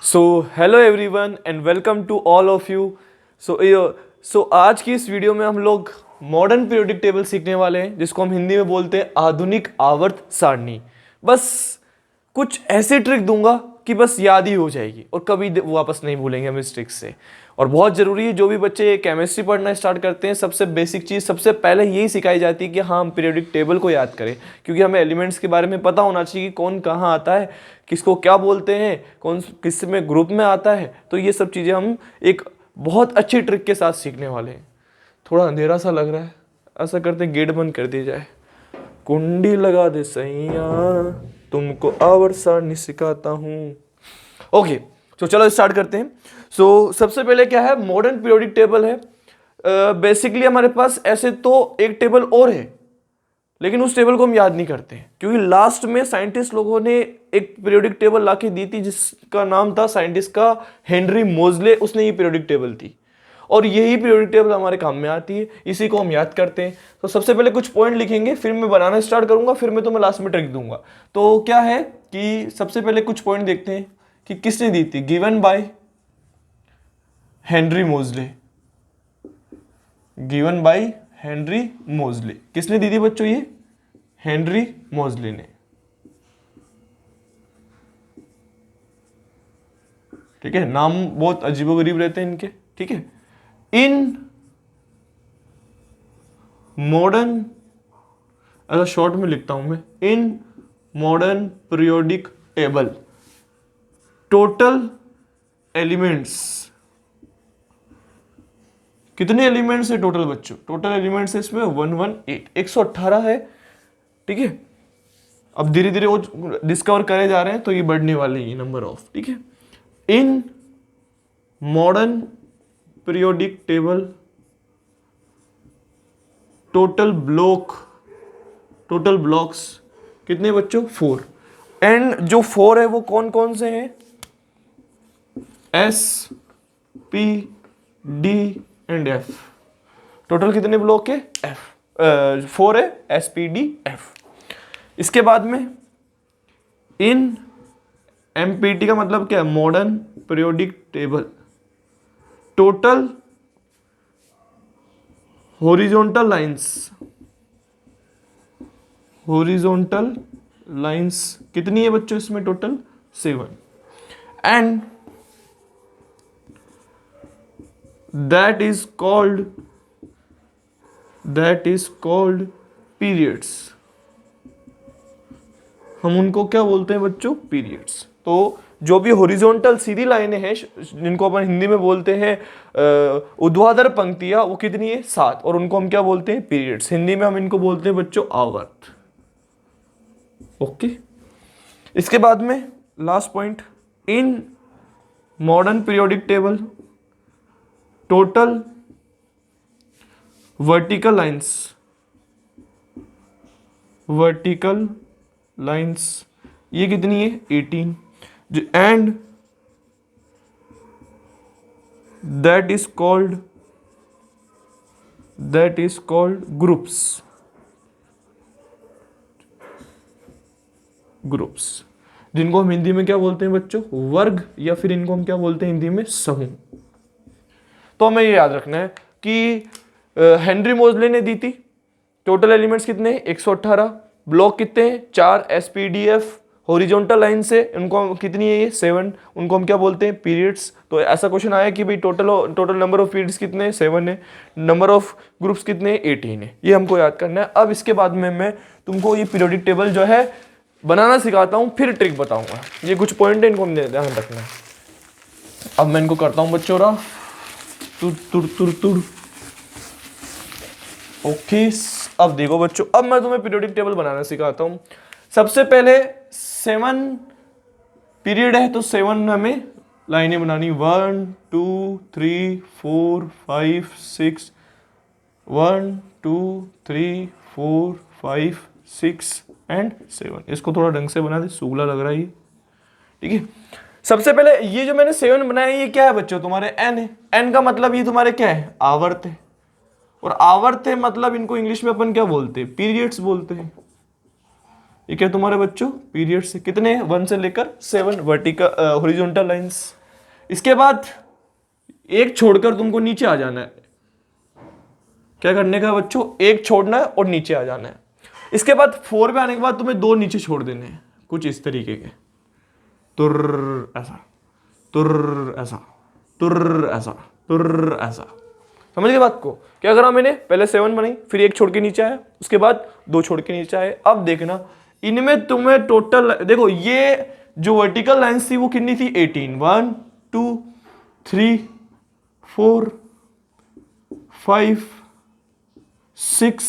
So hello everyone and welcome to all of you. So आज की इस video में हम लोग मॉडर्न पीरियोडिक टेबल सीखने वाले हैं, जिसको हम हिंदी में बोलते हैं आधुनिक आवर्त सारणी। बस कुछ ऐसे ट्रिक दूंगा कि बस याद ही हो जाएगी और कभी वापस नहीं भूलेंगे हम इस ट्रिक से। और बहुत ज़रूरी है, जो भी बच्चे केमिस्ट्री पढ़ना स्टार्ट करते हैं, सबसे बेसिक चीज़ सबसे पहले यही सिखाई जाती है कि हाँ, हम पीरियोडिक टेबल को याद करें, क्योंकि हमें एलिमेंट्स के बारे में पता होना चाहिए कि कौन कहाँ आता है, किसको क्या बोलते हैं, कौन किस में ग्रुप में आता है। तो ये सब चीज़ें हम एक बहुत अच्छी ट्रिक के साथ सीखने वाले हैं। थोड़ा अंधेरा सा लग रहा है, ऐसा करते हैं गेट बंद कर दिया जाए। कुंडी लगा दे सैया, तुमको आवर्त सारणी सिखाता हूँ। ओके, तो चलो स्टार्ट करते हैं। सबसे पहले क्या है, मॉडर्न पीरियोडिक टेबल है। बेसिकली हमारे पास ऐसे तो एक टेबल और है, लेकिन उस टेबल को हम याद नहीं करते हैं, क्योंकि लास्ट में साइंटिस्ट लोगों ने एक पीरियोडिक टेबल लाके दी थी, जिसका नाम था साइंटिस्ट का हेनरी मोजले। उसने ये पीरियोडिक टेबल थी और यही पीरियोडिक टेबल हमारे काम में आती है, इसी को हम याद करते हैं। तो सबसे पहले कुछ पॉइंट लिखेंगे, फिर मैं बनाना स्टार्ट करूंगा, फिर मैं तुम्हें लास्ट में ट्रिक दूंगा। तो क्या है कि सबसे पहले कुछ पॉइंट देखते हैं कि किसने दी थी। गिवन बाय हेनरी मोजले, गिवन बाय हेनरी मोजले। किसने दी थी बच्चों? ये हेनरी मोजले ने। ठीक है, नाम बहुत अजीबोगरीब रहते हैं इनके। ठीक है, इन मॉडर्न, ऐसा शॉर्ट में लिखता हूं मैं, in modern periodic table total elements. कितने एलिमेंट्स है टोटल बच्चों? टोटल एलिमेंट्स है इसमें 118, 118 है। ठीक है, अब धीरे धीरे वो डिस्कवर करे जा रहे हैं, तो ये बढ़ने वाले हैं नंबर ऑफ। ठीक है, in modern periodic table total blocks कितने बच्चों? 4। एंड जो 4 है वो कौन कौन से हैं? S, P, D and F। Total कितने ब्लॉक है? F 4 है, S, P, D, F। इसके बाद में इन MPT का मतलब क्या है? Modern periodic table total horizontal lines कितनी है बच्चों इसमें? Total 7। And that is called periods। हम उनको क्या बोलते हैं बच्चों? पीरियड्स। तो जो भी हॉरिजॉन्टल सीधी लाइनें हैं, जिनको अपन हिंदी में बोलते हैं ऊर्ध्वाधर पंक्तियां, वो कितनी है? 7। और उनको हम क्या बोलते हैं? पीरियड्स। हिंदी में हम इनको बोलते हैं बच्चों आवर्त। ओके, इसके बाद में last point, in modern periodic table total vertical lines ये कितनी है? 18। And that is called groups. जिनको हम हिंदी में क्या बोलते हैं बच्चों? वर्ग, या फिर इनको हम क्या बोलते हैं हिंदी में? समूह। तो हमें ये याद रखना है कि हेनरी मोजले ने दी थी। टोटल एलिमेंट्स कितने हैं? 118। ब्लॉक कितने हैं? 4। SPDF हॉरिजॉन्टल लाइन से उनको कितनी है? ये 7। उनको हम क्या बोलते हैं? पीरियड्स। तो ऐसा क्वेश्चन आया कि भाई टोटल नंबर ऑफ पीरियड्स कितने हैं? 7 है। नंबर ऑफ ग्रुप्स कितने हैं? 18 है। ये हमको याद करना है। अब इसके बाद में मैं तुमको ये पीरियोडिक टेबल जो है बनाना सिखाता हूँ, फिर ट्रिक बताऊंगा। ये कुछ पॉइंट है, इनको हमने ध्यान रखना है। अब मैं इनको करता हूँ बच्चों रा तुर। ओके, अब देखो बच्चों, अब मैं तुम्हें पीरियोडिक टेबल बनाना सिखाता हूं। सबसे पहले 7 पीरियड है, तो 7 हमें लाइनें बनानी। 1 2 3 4 5 6, 1 2 3 4 5 6 एंड 7। इसको थोड़ा ढंग से बना दे, सूगला लग रहा है ये। ठीक है, सबसे पहले ये जो मैंने 7 बनाया, ये क्या है बच्चों? तुम्हारे n है। n का मतलब ये तुम्हारे क्या है? आवर्त है। और आवर्त है मतलब इनको इंग्लिश में अपन क्या बोलते हैं? पीरियड्स बोलते हैं। ये क्या तुम्हारे बच्चों? पीरियड्स। कितने? 1 से लेकर 7 वर्टिकल हॉरिजॉन्टल लाइंस। इसके बाद एक छोड़कर तुमको नीचे आ जाना है। क्या करने का बच्चों, एक छोड़ना है और नीचे आ जाना है। इसके बाद 4 पे आने के बाद तुम्हें 2 नीचे छोड़ देने हैं, कुछ इस तरीके के, तुर ऐसा, तुर ऐसा, तुर ऐसा, तुर ऐसा। समझ गए बात को? क्या करा मैंने, पहले 7 बनाई, फिर एक छोड़ के नीचे आया, उसके बाद 2 छोड़ के नीचे आए। अब देखना इनमें तुम्हें टोटल, देखो ये जो वर्टिकल लाइंस थी वो कितनी थी, 18, 1 2 3 4 5 6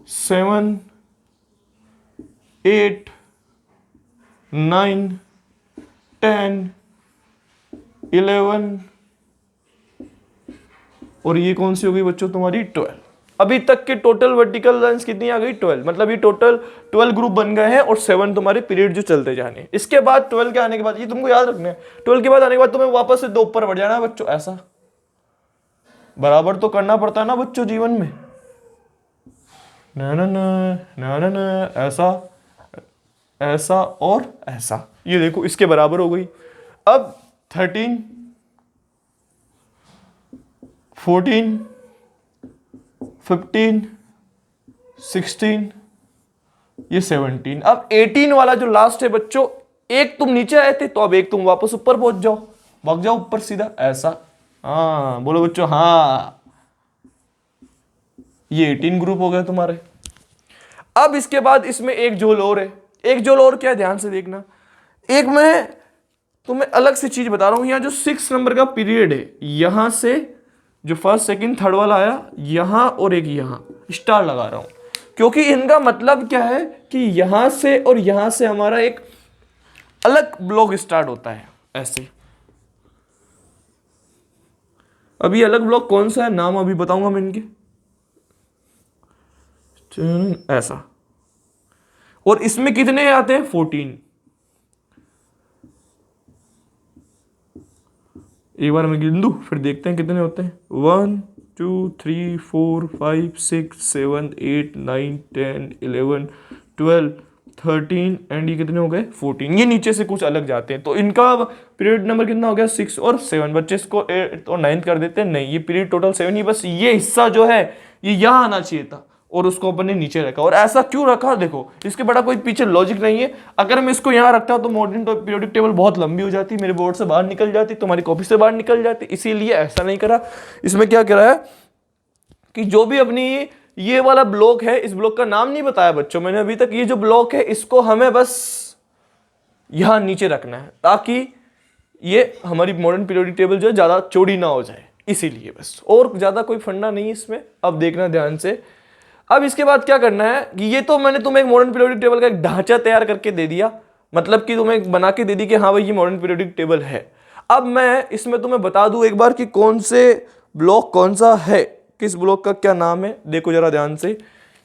7 8 9 10 11 और ये कौन सी हो गई बच्चों तुम्हारी, 12। अभी तक के टोटल वर्टिकल लाइंस कितनी आ गई, 12। मतलब ये टोटल 12 ग्रुप बन गए हैं और 7 तुम्हारे पीरियड जो चलते जाने। इसके बाद 12 के आने के बाद, ये तुमको याद रखना है, 12 के बाद आने के बाद तुम्हें वापस से 2 ऊपर बढ़ जाना है बच्चों। ऐसा बराबर तो करना पड़ता है ना बच्चों जीवन में, ना ना ना ना ना ना, ऐसा ऐसा और ऐसा। ये देखो इसके बराबर हो गई। अब 13 14 15 16 ये 17। अब 18 वाला जो लास्ट है बच्चों, एक तुम नीचे आए थे तो अब एक तुम वापस ऊपर पहुंच जाओ, भाग जाओ ऊपर सीधा ऐसा। हाँ बोलो बच्चों, हाँ ये 18 ग्रुप हो गए तुम्हारे। अब इसके बाद इसमें एक जोल और है। एक जोल और क्या है, ध्यान से देखना। एक मैं तुम्हें अलग से चीज बता रहा हूं, यहां जो 6 नंबर का पीरियड है, यहां से जो फर्स्ट सेकंड थर्ड वाला आया यहां और एक यहां स्टार लगा रहा हूं, क्योंकि इनका मतलब क्या है कि यहां से और यहां से हमारा एक अलग ब्लॉक स्टार्ट होता है ऐसे। अभी अलग ब्लॉक कौन सा है, नाम अभी बताऊंगा मैं इनके, ऐसा। और इसमें कितने आते हैं, 14। एक बार मैं गिन दूं फिर देखते हैं कितने होते हैं। 1 2 3 4 5 6 7 8 9 10 11 12 13 एंड ये कितने हो गए, 14। ये नीचे से कुछ अलग जाते हैं, तो इनका पीरियड नंबर कितना हो गया, 6 और 7। बच्चे इसको 8 और 9 कर देते हैं, नहीं ये पीरियड टोटल 7 ही, बस ये हिस्सा जो है ये यहां आना चाहिए था और उसको अपन ने नीचे रखा। और ऐसा क्यों रखा, देखो इसके बड़ा कोई पीछे लॉजिक नहीं है। अगर मैं इसको यहां रखता तो मॉडर्न पीरियोडिक टेबल बहुत लंबी हो जाती, मेरे बोर्ड से बाहर निकल जाती, तुम्हारी कॉपी से बाहर निकल जाती, इसीलिए ऐसा नहीं करा। इसमें क्या करा है कि जो भी अपनी ये वाला ब्लॉक है, इस ब्लॉक का नाम नहीं बताया बच्चों मैंने अभी तक। ये जो ब्लॉक है इसको हमें बस यहां नीचे रखना है ताकि ये हमारी मॉडर्न पीरियोडिक टेबल जो है ज्यादा चौड़ी ना हो जाए, इसीलिए बस, और ज्यादा कोई फंडा नहीं है इसमें। अब देखना ध्यान से। अब इसके बाद क्या करना है कि ये तो मैंने तुम्हें एक मॉडर्न पीरियोडिक टेबल का एक ढांचा तैयार करके दे दिया, मतलब कि तुम्हें बना के दे दी कि हाँ भाई ये मॉडर्न पीरियोडिक टेबल है। अब मैं इसमें तुम्हें बता दूं एक बार कि कौन से ब्लॉक कौन सा है, किस ब्लॉक का क्या नाम है। देखो जरा ध्यान से,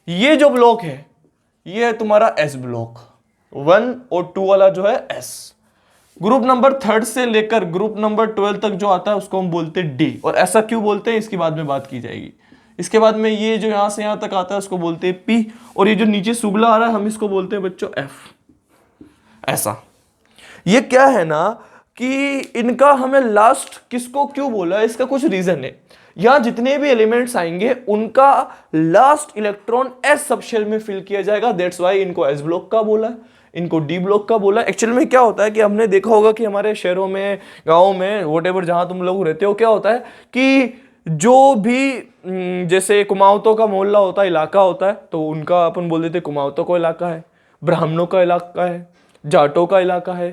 ये जो ब्लॉक है ये है तुम्हारा एस ब्लॉक, 1 और 2 वाला जो है एस। ग्रुप नंबर 3 से लेकर ग्रुप नंबर 12 तक जो आता है उसको हम बोलते हैं डी। और ऐसा क्यों बोलते हैं इसकी बाद में बात की जाएगी। इसके बाद में ये जो यहां से यहां तक आता है उसको बोलते हैं पी, और ये जो नीचे सुगला आ रहा है हम इसको बोलते हैं बच्चों एफ। ऐसा ये क्या है ना कि इनका हमें लास्ट किसको क्यों बोला है, इसका कुछ रीजन है। यहां जितने भी एलिमेंट्स आएंगे उनका लास्ट इलेक्ट्रॉन एस सबशेल में फिल किया जाएगा, दैट्स वाई इनको एस ब्लॉक का बोला है, इनको डी ब्लॉक का बोला। एक्चुअल में क्या होता है कि हमने देखा होगा कि हमारे शहरों में, गाँव में, वोटेवर जहां तुम लोग रहते हो, क्या होता है कि जो भी जैसे कुमाऊतों का मोहल्ला होता है, इलाका होता है, तो उनका अपन बोल देते कुमाऊतों का इलाका है, ब्राह्मणों का इलाका है, जाटों का इलाका है।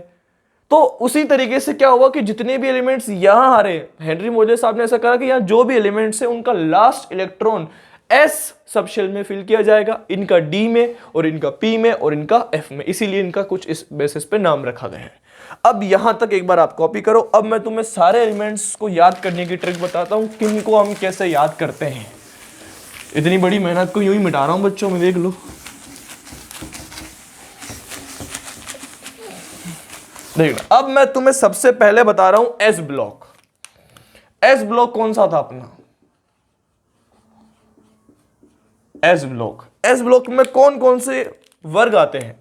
तो उसी तरीके से क्या हुआ कि जितने भी एलिमेंट्स यहां आ रहे हैं, हेनरी मोजे साहब ने ऐसा करा कि यहां जो भी एलिमेंट्स है उनका लास्ट इलेक्ट्रॉन एस सबशेल में फिल किया जाएगा, इनका डी में और इनका पी में और इनका एफ में, इसीलिए इनका कुछ इस बेसिस पे नाम रखा गया है। अब यहां तक एक बार आप कॉपी करो। अब मैं तुम्हें सारे एलिमेंट्स को याद करने की ट्रिक बताता हूं, किन को हम कैसे याद करते हैं। इतनी बड़ी मेहनत को यूं ही मिटा रहा हूं बच्चों में, देख लो। देखना, अब मैं तुम्हें सबसे पहले बता रहा हूं एस ब्लॉक। एस ब्लॉक कौन सा था अपना, एस ब्लॉक। एस ब्लॉक में कौन कौन से वर्ग आते हैं,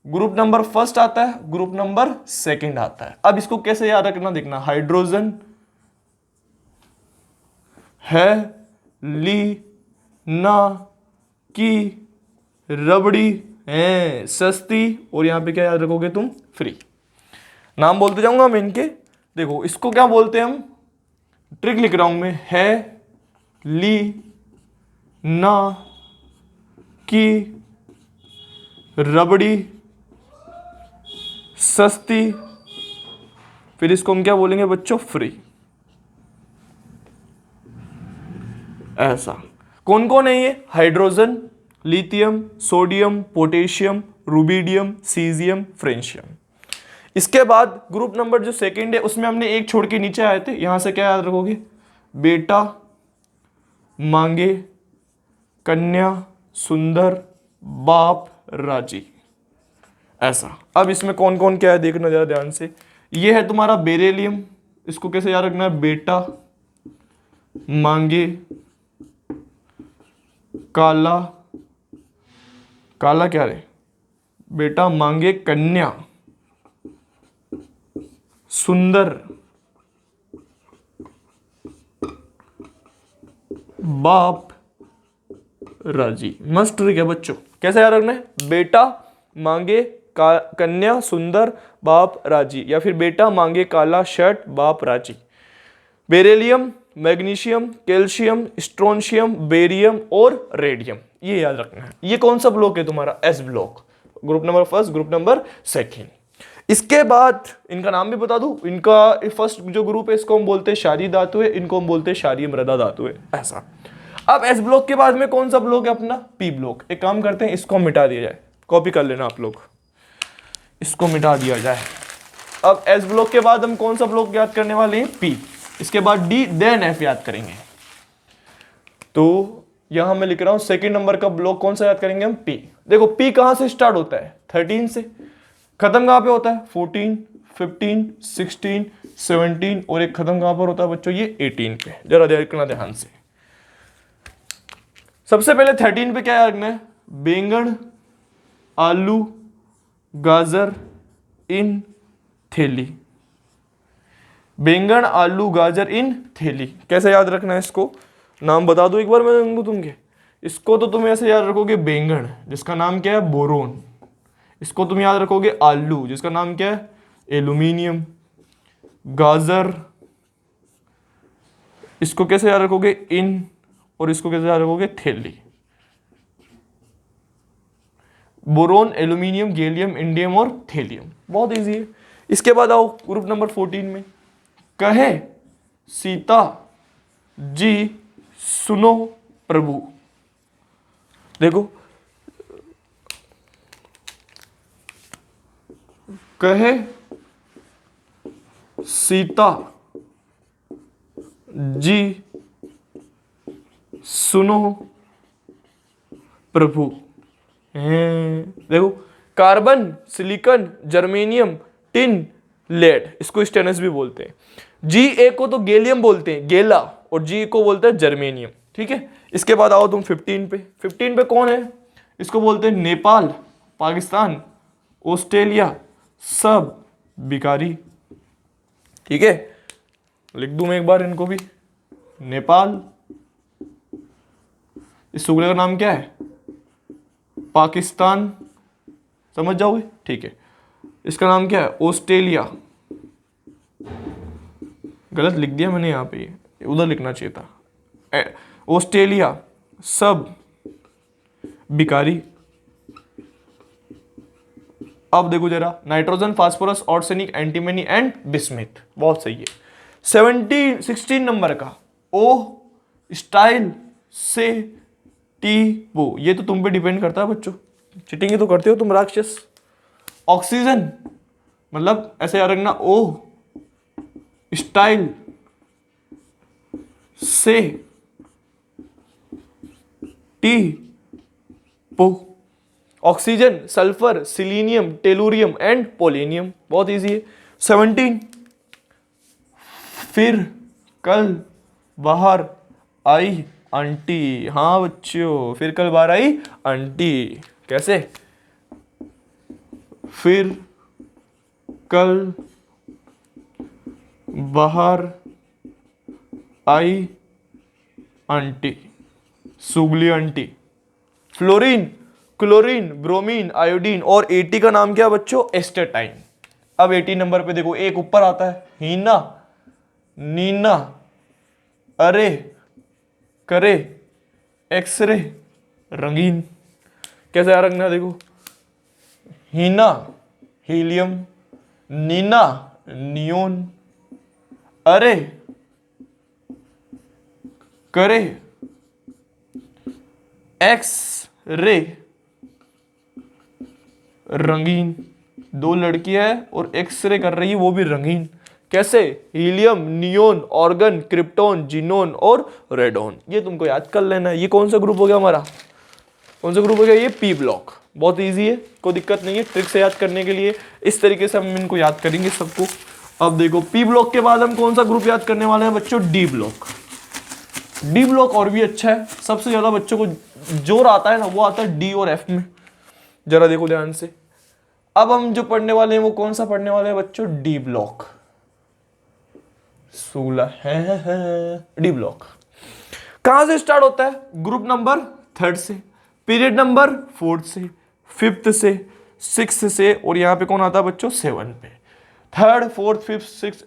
ग्रुप नंबर फर्स्ट आता है, ग्रुप नंबर सेकंड आता है। अब इसको कैसे याद रखना, देखना, हाइड्रोजन है ली ना की रबड़ी है सस्ती, और यहां पे क्या याद रखोगे तुम, फ्री। नाम बोलते जाऊंगा मैं इनके। देखो इसको क्या बोलते हैं हम, ट्रिक लिख रहा हूं मैं, है ली ना की रबड़ी सस्ती, फिर इसको हम क्या बोलेंगे बच्चों, फ्री। ऐसा कौन कौन है ये, hydrogen, lithium, sodium, potassium, rubidium, caesium, francium. इसके बाद ग्रुप नंबर जो सेकंड है उसमें हमने एक छोड़ के नीचे आए थे, यहां से क्या याद रखोगे, बेटा मांगे कन्या सुंदर बाप राजी। ऐसा। अब इसमें कौन कौन क्या है देखना जरा ध्यान से। ये है तुम्हारा बेरिलियम, इसको कैसे याद रखना है, बेटा मांगे काला, काला क्या रे, बेटा मांगे कन्या सुंदर बाप राजी। मस्त ट्रिक है बच्चों, कैसे याद रखना है, बेटा मांगे कन्या सुंदर बाप राजी, या फिर बेटा मांगे काला शर्ट बाप राजी। Beryllium, magnesium, calcium, strontium, barium और रेडियम, ये याद रखना है। ये कौन सा ब्लॉक है तुम्हारा, S block, group number first, group number second. इसके बाद इनका नाम भी बता दूं, इनका फर्स्ट जो ग्रुप है इसको हम बोलते हैं क्षारीय धातु है, इनको हम बोलते हैं क्षारीय मृदा धातु है। ऐसा। अब एस ब्लॉक के बाद में कौन सा ब्लॉक है अपना, पी ब्लॉक। एक काम करते हैं, इसको मिटा दिया जाए, कॉपी कर लेना आप लोग, इसको मिटा दिया जाए। अब एस ब्लॉक के बाद हम कौन सा ब्लॉक याद करने वाले हैं, पी। इसके बाद डी, देन एफ याद करेंगे। तो यहां मैं लिख रहा हूं सेकंड नंबर का ब्लॉक कौन सा याद करेंगे हम, पी। देखो पी कहां से स्टार्ट होता है, 13 से, खत्म कहां पे होता है, 14, 15, 16, 17, और एक खत्म कहां पर होता है बच्चों, ये 18 पे। जरा देखना ध्यान से। सबसे पहले 13 पे क्या रखना है, बैंगन आलू गाजर इन थैली। बैंगन आलू गाजर इन थैली कैसे याद रखना है, इसको नाम बता दो एक बार मैं तुमके। इसको तो तुम ऐसे याद रखोगे, बैंगन जिसका नाम क्या है, बोरोन। इसको तुम याद रखोगे आलू जिसका नाम क्या है, एल्यूमिनियम। गाजर इसको कैसे याद रखोगे, इन, और इसको कैसे याद रखोगे, थैली। बोरोन, एल्यूमिनियम, गैलियम, इंडियम और थैलियम, बहुत इजी है। इसके बाद आओ ग्रुप नंबर 14 में, कहे सीता जी सुनो प्रभु। देखो कहे सीता जी सुनो प्रभु। देखो carbon, silicon, germanium, tin, lead, इसको स्टेनस भी बोलते हैं। जी ए को तो गैलियम बोलते हैं, गेला, और जी को बोलते हैं जर्मेनियम। ठीक है। इसके बाद आओ तुम 15 पे। 15 पे कौन है, इसको बोलते हैं नेपाल, पाकिस्तान, ऑस्ट्रेलिया, सब बिकारी। ठीक है, लिख दूं मैं एक बार इनको भी, नेपाल, इस सूखे का नाम क्या है, पाकिस्तान, समझ जाओगे। ठीक है, इसका नाम क्या है, ऑस्ट्रेलिया। गलत लिख दिया मैंने यहाँ पे, उधर लिखना चाहिए था, ऑस्ट्रेलिया, सब बिकारी। अब देखो जरा, nitrogen, phosphorus, arsenic, antimony and bismuth, बहुत सही है। 16 नंबर का ओ स्टाइल से टी वो, ये तो तुम पे डिपेंड करता है बच्चों, चिटिंग तो करते हो तुम राक्षस। ऑक्सीजन मतलब ऐसे याद रखना, ओ स्टाइल से टी पो। Oxygen, sulphur, selenium, tellurium and polonium, बहुत इजी है। 17 फिर कल बाहर आई आंटी। हाँ बच्चों, फिर कल बाहर आई आंटी, कैसे, फिर कल बाहर आई आंटी, सुगली aunty. Fluorine, chlorine, bromine, iodine और 80 का नाम क्या बच्चों? एस्टेटाइन। अब 80 नंबर पे देखो, एक ऊपर आता है हीना, नीना, अरे, करे, एक्सरे, रंगीन। कैसे आ रंगना देखो, हीना हीलियम, नीना नियोन, अरे, करे, एक्स रे, रंगीन। दो लड़कियां है और एक्सरे कर रही है, वो भी रंगीन। कैसे? Helium, neon, organ, krypton, xenon और रेडॉन। ये तुमको याद कर लेना है। ये कौन सा ग्रुप हो गया हमारा? कौन सा ग्रुप हो गया? ये पी ब्लॉक। बहुत इजी है, कोई दिक्कत नहीं है ट्रिक से याद करने के लिए। इस तरीके से हम इनको याद करेंगे सबको। अब देखो, पी ब्लॉक के बाद हम कौन सा ग्रुप याद करने वाले हैं बच्चों? D block. डी ब्लॉक और भी अच्छा है। सबसे ज्यादा बच्चों को जोर आता है ना, वो आता है डी और एफ में। जरा देखो ध्यान से। अब हम जो पढ़ने वाले हैं वो कौन सा पढ़ने वाले हैं बच्चों? D block. 16 है डी ब्लॉक। कहां से स्टार्ट होता है? ग्रुप नंबर 3 से, पीरियड नंबर 4 से, 5th से, 6th से, और यहां पे कौन आता है बच्चों? 7 पे। 3rd, 4th, 5th, 6th,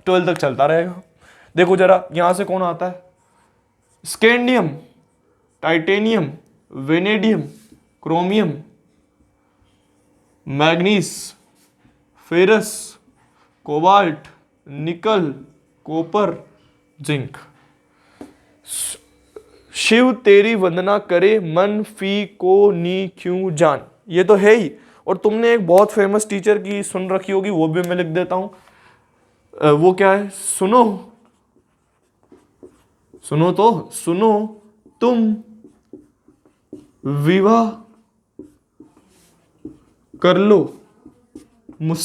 12 तक चलता रहेगा। देखो जरा, यहां से कौन आता है? Scandium, titanium, vanadium, chromium, manganese, ferrous, cobalt, निकल, कॉपर, जिंक। शिव तेरी वंदना करे, मन फी को नी क्यों जान। ये तो है ही। और तुमने एक बहुत फेमस टीचर की सुन रखी होगी, वो भी मैं लिख देता हूं। वो क्या है? सुनो, सुनो तो सुनो तुम विवाह कर लो मुझसे।